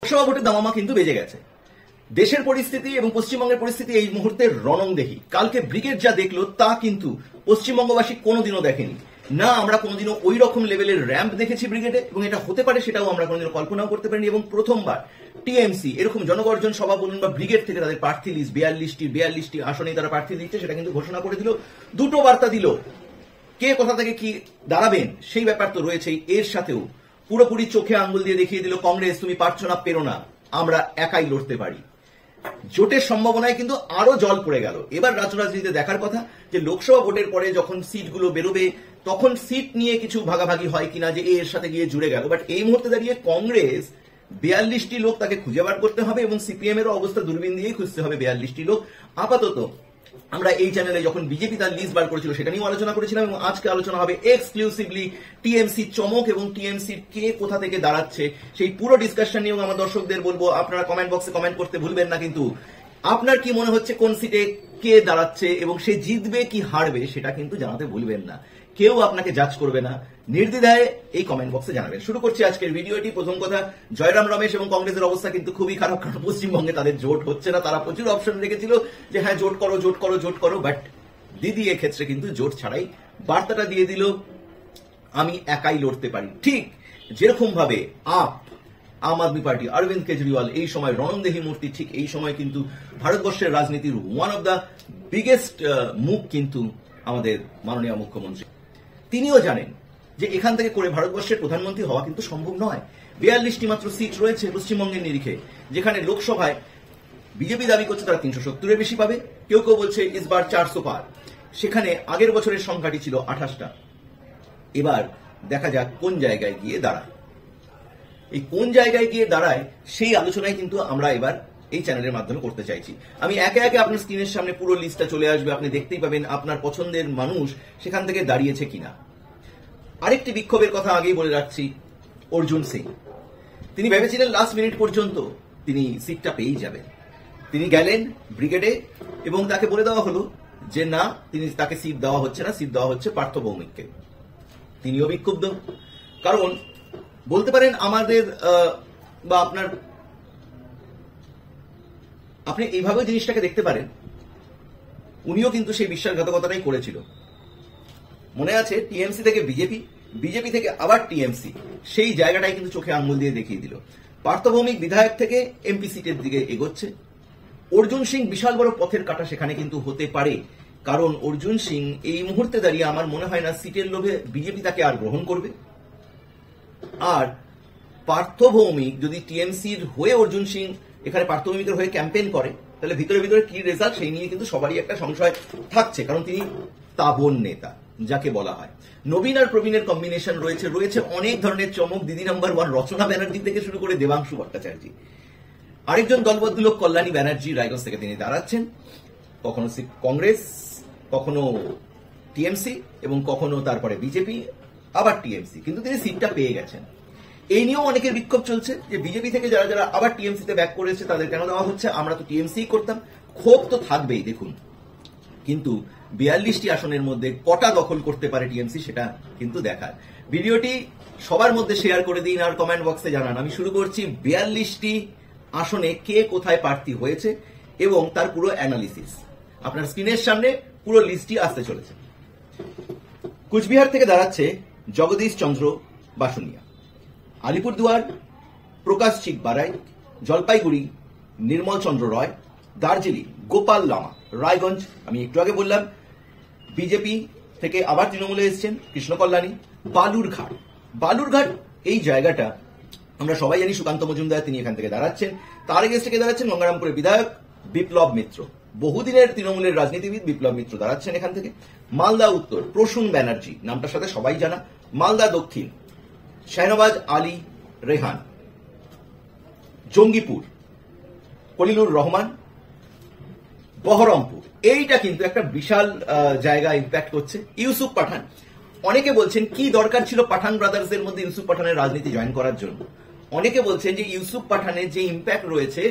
লোকসভা ভোটের দামামা কিন্তু বেজে গেছে। দেশের পরিস্থিতি এবং পশ্চিমবঙ্গের পরিস্থিতি এই মুহূর্তে রণংদেহী। কালকে ব্রিগেড যা দেখলো তা কিন্তু পশ্চিমবঙ্গবাসী কোনোদিনও দেখেনি। না আমরা কোনোদিনও ওই রকম লেভেলের র্যাম্প দেখেছি ব্রিগেডে, এবং এটা হতে পারে সেটাও আমরা কোনোদিনও কল্পনাও করতে পারিনি। এবং প্রথমবার টিএমসি এরকম জনগর্জন সভা বলুন বা ব্রিগেড থেকে তাদের প্রার্থী লিস্ট 42টি আসনে তারা প্রার্থী দিচ্ছে সেটা কিন্তু ঘোষণা করে দিল। দুটো বার্তা দিল, কে কোথা থেকে কি দাঁড়াবেন সেই ব্যাপার তো রয়েছেই, এর সাথেও পুরোপুরি চোখে আঙ্গুল দিয়ে দেখিয়ে দিল কংগ্রেস তুমি পারছো না, পেরো না, আমরা একাই লড়তে পারি। জোটের সম্ভাবনায় কিন্তু আরো জল পড়ে গেল। এবার রাজনীতিতে দেখার কথা যে লোকসভা ভোটের পরে যখন সিটগুলো বেরোবে তখন সিট নিয়ে কিছু ভাগাভাগি হয় কিনা, যে এর সাথে গিয়ে জুড়ে গেল। বাট এই মুহূর্তে দাঁড়িয়ে কংগ্রেস 42টি লোক তাকে খুঁজে বার করতে হবে, এবং সিপিএম এর অবস্থা দূরবীন দিয়েই খুঁজতে হবে 42টি লোক। আপাতত আমরা এই চ্যানেলে যখন বিজেপি তার লিস্ট বার করেছিল সেটা নিয়েও আলোচনা করেছিলাম, এবং আজকে আলোচনা হবে এক্সক্লুসিভলি টিএমসি চমক এবং টিএমসির কে কোথা থেকে দাঁড়াচ্ছে সেই পুরো ডিসকাশন নিয়েও আমার দর্শকদের বলবো আপনারা কমেন্ট বক্সে কমেন্ট করতে ভুলবেন না। কিন্তু আপনার কি মনে হচ্ছে কোন সিটে কে দাঁড়াচ্ছে এবং সে জিতবে কি হারবে সেটা কিন্তু জানাতে ভুলবেন না। কেউ আপনাকে জাজ করবে না, নির্দ্বিধায় এই কমেন্ট বক্সে জানাবেন। শুরু করছি আজকের ভিডিওটি। প্রথম কথা, জয়রাম রমেশ এবং কংগ্রেসের অবস্থা কিন্তু খুবই খারাপ, কারণ পশ্চিমবঙ্গে তাদের জোট হচ্ছে না। তারা প্রচুর অপশন রেখেছিল যে হ্যাঁ জোট করো জোট করো জোট করো, বাট দিদি এক্ষেত্রে কিন্তু জোট ছাড়াই বার্তাটা দিয়ে দিল আমি একাই লড়তে পারি। ঠিক যেরকম ভাবে আম আদমি পার্টি অরবিন্দ কেজরিওয়াল এই সময় রণংদেহী মূর্তি, ঠিক এই সময় কিন্তু ভারতবর্ষের রাজনীতির ওয়ান অফ দ্য বিগেস্ট মুখ কিন্তু আমাদের মাননীয় মুখ্যমন্ত্রী। তিনিও জানেন যে এখান থেকে করে ভারতবর্ষের প্রধানমন্ত্রী হওয়া কিন্তু সম্ভব নয়। 42টি মাত্র সিট রয়েছে পশ্চিমবঙ্গের নিরিখে, যেখানে লোকসভায় বিজেপি দাবি করছে তারা 370-এর বেশি পাবে, কেউ কেউ বলছে ইসবার 400 পার। সেখানে আগের বছরের সংখ্যাটি ছিল 28টা। এবার দেখা যাক কোন জায়গায় গিয়ে দাঁড়ায়। এই কোন জায়গায় গিয়ে দাঁড়ায় সেই আলোচনায় কিন্তু আমরা এবার এই চ্যানেলের মাধ্যমে করতে চাইছি। আমি একে একে আপনার স্ক্রিনের সামনে পুরো লিস্টটা চলে আসবে, আপনি দেখতেই পাবেন আপনার পছন্দের মানুষ সেখান থেকে দাঁড়িয়েছে কিনা। আরেকটি বিক্ষোভের কথা আগেই বলে রাখছি, অর্জুন সিং তিনি ভেবেছিলেন লাস্ট মিনিট পর্যন্ত তিনি সিটটা পেয়েই যাবেন। তিনি গেলেন ব্রিগেডে এবং তাকে বলে দেওয়া হলো যে না, তাকে সিট দেওয়া হচ্ছে না, সিট দেওয়া হচ্ছে পার্থ ভৌমিককে। তিনিও বিক্ষুব্ধ, কারণ বলতে পারেন আমাদের বা আপনি এইভাবে জিনিসটাকে দেখতে পারেন, উনিও কিন্তু সেই বিশ্বাসঘাতকতাটাই করেছিল। মনে আছে টিএমসি থেকে বিজেপি, বিজেপি থেকে আবার টিএমসি, সেই জায়গাটাই কিন্তু চোখে আঙুল দিয়ে দেখিয়ে দিল। পার্থ ভৌমিক বিধায়ক থেকে এমপি সিটের দিকে এগোচ্ছে। অর্জুন সিং বিশাল বড় পথের কাটা সেখানে কিন্তু হতে পারে, কারণ অর্জুন সিং এই মুহূর্তে দাঁড়িয়ে আমার মনে হয় না সিটের লোভে বিজেপি তাকে আর গ্রহণ করবে। আর পার্থ ভৌমিক যদি টিএমসির হয়ে অর্জুন সিং এখানে পার্থ ভৌমিকের হয়ে ক্যাম্পেইন করে, তাহলে ভিতরে ভিতরে কি রেজাল্ট সেই নিয়ে কিন্তু সবারই একটা সংশয় থাকছে, কারণ তিনি তাবন নেতা যাকে বলা হয়। নবীন আর প্রবীণের কম্বিনেশন রয়েছে, রয়েছে অনেক ধরনের চমক। দিদি নাম্বার 1 রচনা ব্যানার্জি থেকে শুরু করে দেবাংশু ভট্টাচার্য, আরেকজন দলবদ্ধ লোক কল্যাণী ব্যানার্জি রায়গঞ্জ থেকে তিনি দাঁড়াচ্ছেন। কখনো কংগ্রেস, কখনো টিএমসি এবং কখনো তারপরে বিজেপি, আবার টিএমসি, কিন্তু তিনি সিটটা পেয়ে গেছেন। এই নিয়েও অনেকের বিক্ষোভ চলছে যে বিজেপি থেকে যারা যারা আবার টিএমসিতে ব্যাক করেছে তাদের কেন দেওয়া হচ্ছে, আমরা তো টিএমসি করতাম। ক্ষোভ তো থাকবেই দেখুন, কিন্তু 42টি আসনের মধ্যে কটা দখল করতে পারে টিএমসি সেটা কিন্তু দেখার। ভিডিওটি সবার মধ্যে শেয়ার করে দিন আর কমেন্ট বক্সে জানান। আমি শুরু করছি 42টি আসনে কে কোথায় প্রার্থী হয়েছে এবং তার পুরো অ্যানালিসিস। আপনার স্ক্রিনের সামনে পুরো লিস্টটি আসতে চলেছে। কুচবিহার থেকে দাঁড়াচ্ছে জগদীশ চন্দ্র বাসুনিয়া, আলিপুরদুয়ার প্রকাশ চিক বারাই, জলপাইগুড়ি নির্মল চন্দ্র রয়, দার্জিলিং গোপাল লামা, রায়গঞ্জ আমি একটু আগে বললাম বিজেপি থেকে আবার তৃণমূলে এসেছেন কৃষ্ণ কল্যাণী, বালুরঘাট এই জায়গাটা আমরা সবাই জানি সুকান্ত মজুমদার তিনি এখান থেকে দাঁড়াচ্ছেন। তার এগেস্ট থেকে দাঁড়াচ্ছেন গঙ্গারামপুরের বিধায়ক বিপ্লব মিত্র, বহুদিনের তৃণমূলের রাজনীতিবিদ বিপ্লব মিত্র দাঁড়াচ্ছেন এখান থেকে। মালদা উত্তর প্রসূন ব্যানার্জি, নামটার সাথে সবাই জানা। মালদা দক্ষিণ শাহনবাজ আলী রেহান, জঙ্গিপুর কলিলুর রহমান, বহরমপুর এইটা কিন্তু একটা বিশাল জায়গা ইম্প্যাক্ট করছে। ইউসুফ পাঠান, অনেকে বলছেন কি দরকার ছিল পাঠান ব্রাদার্সদের মধ্যে ইউসুফ পাঠানের রাজনীতি জয়েন করার জন্য। অনেকে বলছেন যে ইউসুফ পাঠানের যে ইম্প্যাক্ট রয়েছে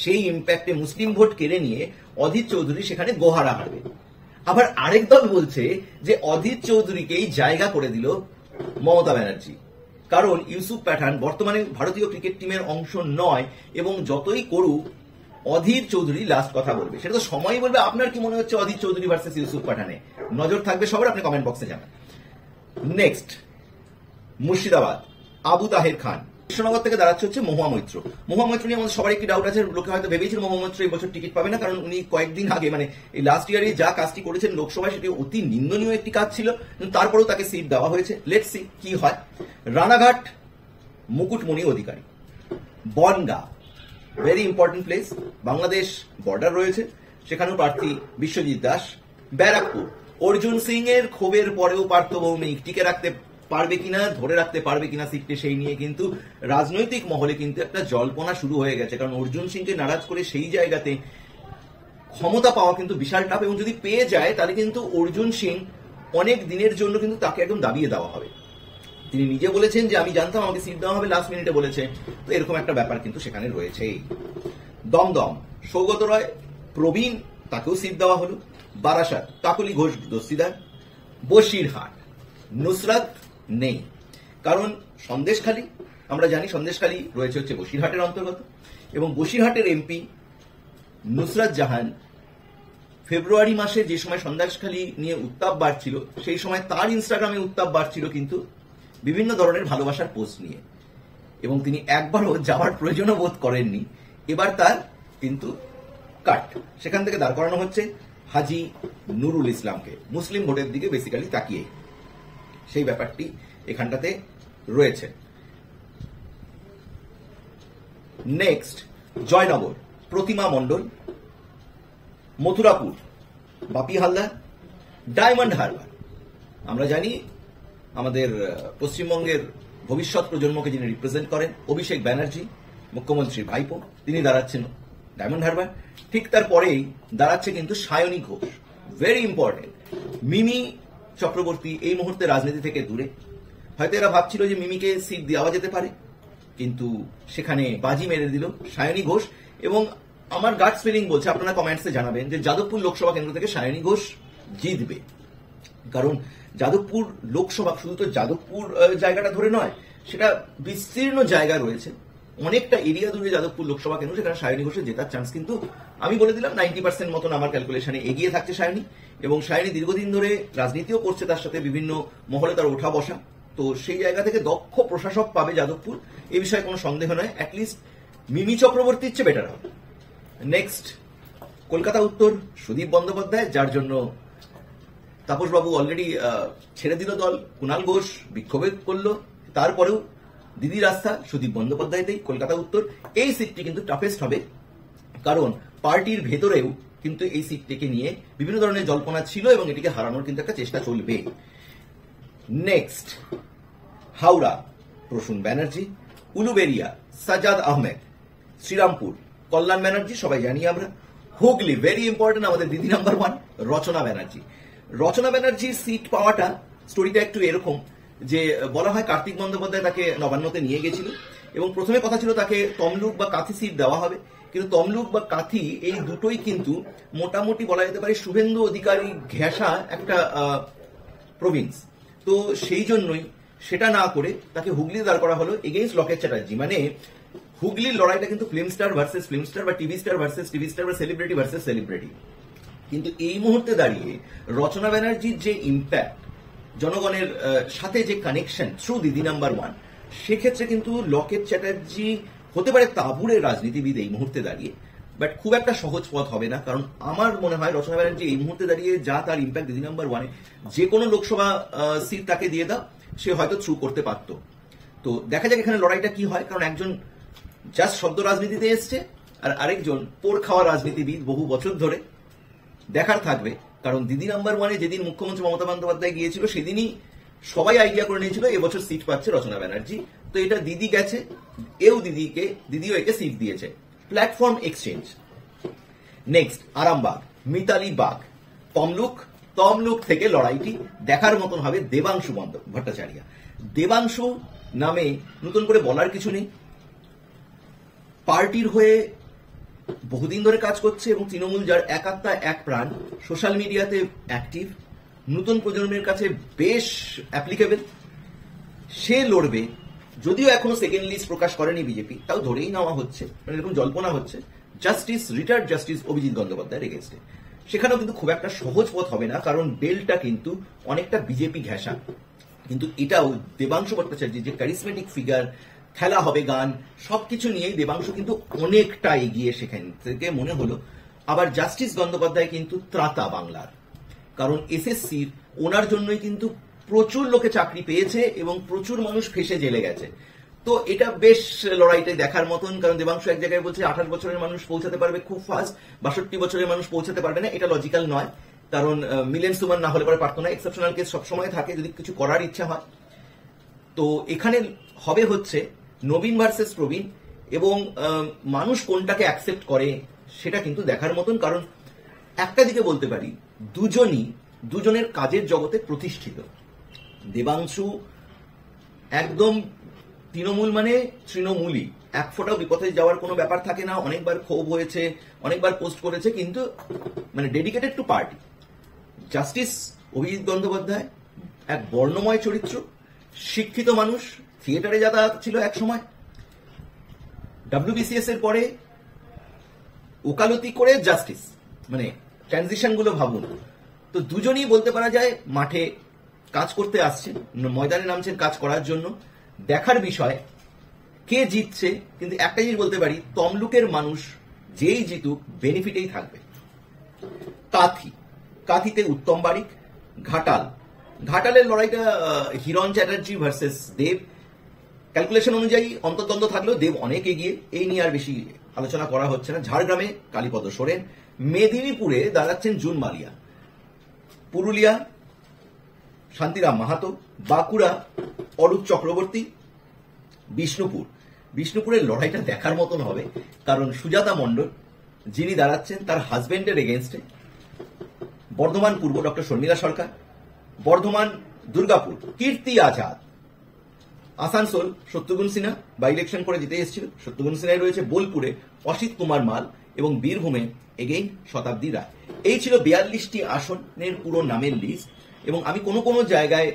সেই ইম্প্যাক্টে মুসলিম ভোট কেড়ে নিয়ে অধীর চৌধুরী সেখানে গোহারা হারবে। আবার আরেক দল বলছে যে অধীর চৌধুরীকেই জায়গা করে দিল মমতা ব্যানার্জি। কারণ ইউসুফ পাঠান বর্তমানে ভারতীয় ক্রিকেট টিমের অংশ নয়, এবং যতই করুক অধীর চৌধুরী লাস্ট কথা বলবে, সেটা তো সময়ই বলবে। আপনার কি মনে হচ্ছে অধীর চৌধুরী ভার্সেস ইউসুফ পাঠানে? নজর থাকবে সবার, আপনি কমেন্ট বক্সে জানান। নেক্সট, মুর্শিদাবাদ, আবু তাহের খান। কৃষ্ণনগর থেকে দাঁড়াচ্ছে হচ্ছে মহুয়া মৈত্র। মহুয়া মৈত্র নিয়ে আমাদের সবার একটি ডাউট আছে, লোকে হয়তো ভেবেছিল মহুয়া মৈত্র এই বছর টিকিট পাবে না, কারণ উনি কয়েকদিন আগে মানে এই লাস্ট ইয়ারে যা কাজটি করেছেন লোকসভায় সেটি অতি নিন্দনীয় একটি কাজ ছিল, কিন্তু তারপরেও তাকে সিট দেওয়া হয়েছে। লেটস সি কি হয়। Ranaghat, Mukutmani Adhikari. Bongaon, very important place, Bangladesh border রয়েছে, সেখানেও প্রার্থী বিশ্বজিৎ দাস। ব্যারাকপুর, অর্জুন সিং এর ক্ষোভের পরেও পার্থ ভৌমিক টিকে রাখতে পারবে কিনা, ধরে রাখতে পারবে কিনা সিটকে, সেই নিয়ে কিন্তু রাজনৈতিক মহলে কিন্তু একটা জল্পনা শুরু হয়ে গেছে, কারণ অর্জুন সিংকে নারাজ করে সেই জায়গাতে ক্ষমতা পাওয়া কিন্তু বিশাল টাফ, এবং যদি পেয়ে যায় তাহলে কিন্তু অর্জুন সিং অনেক দিনের জন্য কিন্তু তাকে একদম দাবিয়ে দেওয়া হবে। তিনি নিজে বলেছেন যে আমি জানতাম আমাকে সিট দেওয়া হবে, লাস্ট মিনিটে বলেছে, তো এরকম একটা ব্যাপার কিন্তু সেখানে রয়েছেই। দমদম, সৌগত রায়, প্রবীণ, তাকেও সিট দেওয়া হলো। বারাসাত, কাকলি ঘোষ দস্তিদার। বসিরহাট, নুসরাত নেই, কারণ সন্দেশখালী, আমরা জানি সন্দেশখালী রয়েছে হচ্ছে বসিরহাটের অন্তর্গত, এবং বসিরহাটের এমপি নুসরাত জাহান ফেব্রুয়ারি মাসে যে সময় সন্দেশখালী নিয়ে উত্তাপ বাড়ছিল, সেই সময় তার ইনস্টাগ্রামে উত্তাপ বাড়ছিল কিন্তু বিভিন্ন ধরনের ভালোবাসার পোস্ট নিয়ে, এবং তিনি একবারও যাওয়ার প্রয়োজনও বোধ করেননি। এবার তার কিন্তু কাট, সেখান থেকে দাঁড় করানো হচ্ছে হাজি নুরুল ইসলামকে, মুসলিম ভোটের দিকে বেসিক্যালি তাকিয়ে, সেই ব্যাপারটি এখানটাতে রয়েছে। নেক্সট, জয়নগর, প্রতিমা মণ্ডল। মথুরাপুর, বাপি হালদার। ডায়মন্ড হারবার, আমরা জানি আমাদের পশ্চিমবঙ্গের ভবিষ্যৎ প্রজন্মকে যিনি রিপ্রেজেন্ট করেন, অভিষেক ব্যানার্জি, মুখ্যমন্ত্রীর ভাইপো, তিনি দাঁড়াচ্ছেন ডায়মন্ড হারবার। ঠিক তারপরেই দাঁড়াচ্ছে কিন্তু সায়নী ঘোষ, ভেরি ইম্পর্টেন্ট। মিমি চক্রবর্তী এই মুহূর্তে রাজনীতি থেকে দূরে, হয়তো এরা ভাবছিল যে মিমিকে সিট দেওয়া যেতে পারে, কিন্তু সেখানে বাজি মেরে দিল সায়নী ঘোষ, এবং আমার গাটস ফিলিং বলছে, আপনারা কমেন্টসে জানাবেন, যে যাদবপুর লোকসভা কেন্দ্র থেকে সায়নী ঘোষ জিতবে। কারণ যাদবপুর লোকসভা শুধু তো যাদবপুর জায়গাটা ধরে নয়, সেটা বিস্তীর্ণ জায়গা রয়েছে, অনেকটা এরিয়া জুড়ে যাদবপুর লোকসভা কেন্দ্র, সেখানে সায়নী ঘোষের জেতার চান্স কিন্তু আমি বলে দিলাম 90% মতন আমার ক্যালকুলেশনে এগিয়ে থাকছে সায়নী। এবং সায়নী দীর্ঘদিন ধরে রাজনীতিও করছে, তার সাথে বিভিন্ন মহলে তার ওঠা বসা, তো সেই জায়গা থেকে দক্ষ প্রশাসক পাবে যাদবপুর, এ বিষয়ে কোনো সন্দেহ নয়। অ্যাটলিস্ট মিমি চক্রবর্তীর চেয়ে বেটার হবে। নেক্সট, কলকাতা উত্তর, সুদীপ বন্দ্যোপাধ্যায়, যার জন্য তাপসবাবু অলরেডি ছেড়ে দিল দল, কুণাল ঘোষ বিক্ষোভে করলো, তারপরেও দিদি রাস্তা সুদীপ বন্দ্যোপাধ্যায়তেই কলকাতা উত্তর। এই সিটটি কিন্তু টাফেস্ট হবে, কারণ পার্টির ভেতরেও কিন্তু এই সিটটিকে নিয়ে বিভিন্ন ধরনের জল্পনা ছিল, এবং এটিকে হারানোর কিন্তু একটা চেষ্টা চলবে। নেক্সট, হাওড়া, প্রসূন ব্যানার্জি। উলুবেরিয়া, সাজাদ আহমেদ। শ্রীরামপুর, কল্যাণ ব্যানার্জি, সবাই জানি আমরা। হুগলি, ভেরি ইম্পর্টেন্ট, আমাদের দিদি নাম্বার 1 রচনা ব্যানার্জি। রচনা ব্যানার্জির সিট পাওয়াটা, স্টোরিটা একটু এরকম যে বলা হয় কার্তিক বন্দ্যোপাধ্যায় তাকে নবান্নতে নিয়ে গেছিল, এবং প্রথমে কথা ছিল তাকে তমলুক বা কাঁথি সিট দেওয়া হবে, কিন্তু তমলুক বা কাঁথি এই দুটোই কিন্তু মোটামুটি বলা যেতে পারে শুভেন্দু অধিকারী ঘেঁষা একটা প্রভিন্স, তো সেই জন্যই সেটা না করে তাকে হুগলি দাঁড় করা হলো এগেইনস্ট লকেট চ্যাটার্জি। মানে হুগলির লড়াইটা কিন্তু film star versus film star, বা TV star versus TV star, বা সেলিব্রিটি ভার্সেস সেলিব্রিটি। কিন্তু এই মুহূর্তে দাঁড়িয়ে রচনা ব্যানার্জির যে ইম্প্যাক্ট, জনগণের সাথে যে কানেকশন থ্রু দিদি নাম্বার 1, সেক্ষেত্রে কিন্তু লকেট চ্যাটার্জি হতে পারে তাঁবুরের রাজনীতিবিদ এই মুহূর্তে দাঁড়িয়ে, বাট খুব একটা সহজ পথ হবে না। কারণ আমার মনে হয় রচনা ব্যানার্জি এই মুহূর্তে দাঁড়িয়ে যা তার ইম্প্যাক্ট দিদি নাম্বার 1-এ, যে কোনো লোকসভা সিট তাকে দিয়ে দাও, সে হয়তো থ্রু করতে পারত। তো দেখা যাক এখানে লড়াইটা কি হয়, কারণ একজন জাস্ট শব্দ রাজনীতিতে এসছে, আর আরেকজন পোড় খাওয়া রাজনীতিবিদ বহু বছর ধরে। দেখার থাকবে, কারণ দিদি নাম্বার 1-এ যেদিন মুখ্যমন্ত্রী মমতা বন্দ্যোপাধ্যায় গিয়েছিল, সেদিনই সবাই আইডিয়া করে নিয়েছিল এবছর সিট পাচ্ছে রচনা ব্যানার্জি। তো এটা দিদি গেছে, দিদিও একে সিট দিয়েছে। Platform exchange. Next, Arambagh, Mitali Bag. Tamluk থেকে লড়াইটি দেখার মতন হবে দেবাংশু ভট্টাচার্য। দেবাংশু নামে নতুন করে বলার কিছু নেই, পার্টির হয়ে বহুদিন ধরে কাজ করছে, এবং তৃণমূল যার এক আত্মা এক প্রাণ, সোশ্যাল মিডিয়াতে অ্যাক্টিভ, নতুন প্রজন্মের কাছে বেশ অ্যাপ্লিকেবল। সে লড়বে যদিও এখনো সেকেন্ড লিস্ট প্রকাশ করেনি বিজেপি, তাও ধরেই নেওয়া হচ্ছে, মানে এরকম জল্পনা হচ্ছে জাস্টিস, রিটায়ার্ড জাস্টিস অভিজিৎ গঙ্গোপাধ্যায়ের এগেন্স্টে। সেখানেও কিন্তু খুব একটা সহজ পথ হবে না, কারণ বেলটা কিন্তু অনেকটা বিজেপি ঘেঁষা। কিন্তু এটাও দেবাংশু ভট্টাচার্যের যে ক্যারিসমেটিক ফিগার, খেলা হবে গান, সবকিছু নিয়েই দেবাংশু কিন্তু অনেকটা এগিয়ে। সেখান থেকে মনে হলো আবার জাস্টিস গঙ্গোপাধ্যায় কিন্তু ত্রাতা বাংলার, কারণ এসএসসির ওনার জন্যই কিন্তু প্রচুর লোকে চাকরি পেয়েছে এবং প্রচুর মানুষ ফেসে জেলে গেছে। তো এটা বেশ লড়াইটাই দেখার মতন, কারণ দেবাংশু এক জায়গায় বলছে 28 বছরের মানুষ পৌঁছাতে পারবে খুব ফাস্ট, 62 বছরের মানুষ পৌঁছাতে পারবে না, এটা লজিক্যাল নয়। কারণ মিলেন সুমান না হলে পরে পারতো না, এক্সেপশনাল কেস সবসময় থাকে যদি কিছু করার ইচ্ছা হয়। তো এখানে হবে হচ্ছে নবীন ভার্সেস প্রবীণ, এবং মানুষ কোনটাকে অ্যাকসেপ্ট করে সেটা কিন্তু দেখার মতন। কারণ একটা দিকে বলতে পারি দুজনের কাজের জগতে প্রতিষ্ঠিত। দেবাংশু একদম তৃণমূল মানে তৃণমূলই, এক ফোঁটাও বিপথে যাওয়ার কোনো ব্যাপার থাকে না, অনেকবার ক্ষোভ হয়েছে, অনেকবার পোস্ট করেছে, কিন্তু মানে dedicated to party. Justice Abhijit Gangopadhyay এক বর্ণময় চরিত্র, শিক্ষিত মানুষ, থিয়েটারে যাতায়াত ছিল এক সময়, WBCS এর পরে ওকালতি করে জাস্টিস, মানে ট্রানজিশন গুলো ভাবুন। তো দুজনই বলতে পারা যায় মাঠে কাজ করতে আসছেন, ময়দানে নামছেন কাজ করার জন্য। দেখার বিষয় কে জিতছে, কিন্তু একটা জিনিস বলতে পারি, তমলুকের মানুষ যেই জিতুক বেনিফিটেই থাকবে। কাঁথিতে উত্তম বারিক, ঘাটালের লড়াইটা হিরণ চ্যাটার্জি ভার্সেস দেব। ক্যালকুলেশন অনুযায়ী অন্তর্দ্বন্দ্ব থাকলেও দেব অনেক এগিয়ে, এই নিয়ে আর বেশি আলোচনা করা হচ্ছে না। ঝাড়গ্রামে কালীপদ সোরেন, মেদিনীপুরে দাঁড়াচ্ছেন জুন মালিয়া, পুরুলিয়া শান্তিরাম মাহাতো, বাঁকুড়া অরূপ চক্রবর্তী, বিষ্ণুপুরের লড়াইটা দেখার মতন হবে, কারণ সুজাতা মণ্ডল যিনি দাঁড়াচ্ছেন তার হাজবেন্ডের এগেনস্টে। Bardhaman Purba doctor Sharmila Sarkar, Bardhaman Durgapur Kirti Azad, Asansol Shatrughan Sinha by election করে জিতে এসেছিল, সত্যগুণ সিনহাই রয়েছে। বোলপুরে অসিত কুমার মাল এবং বীরভূমে এগেইন শতাব্দী রায়। এই ছিল 42টি আসনের পুরো নামের লিস্ট, এবং আমি কোনো জায়গায়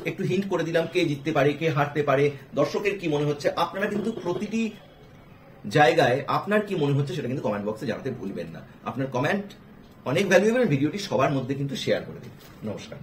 একটু হিন্ট করে দিলাম কে জিততে পারে, কে হারতে পারে, দর্শকের কি মনে হচ্ছে। আপনারা কিন্তু প্রতিটি জায়গায় আপনার কি মনে হচ্ছে সেটা কিন্তু কমেন্ট বক্সে জানাতে ভুলবেন না। আপনার কমেন্ট অনেক ভ্যালুয়েবল, ভিডিওটি সবার মধ্যে কিন্তু শেয়ার করে দিন। নমস্কার।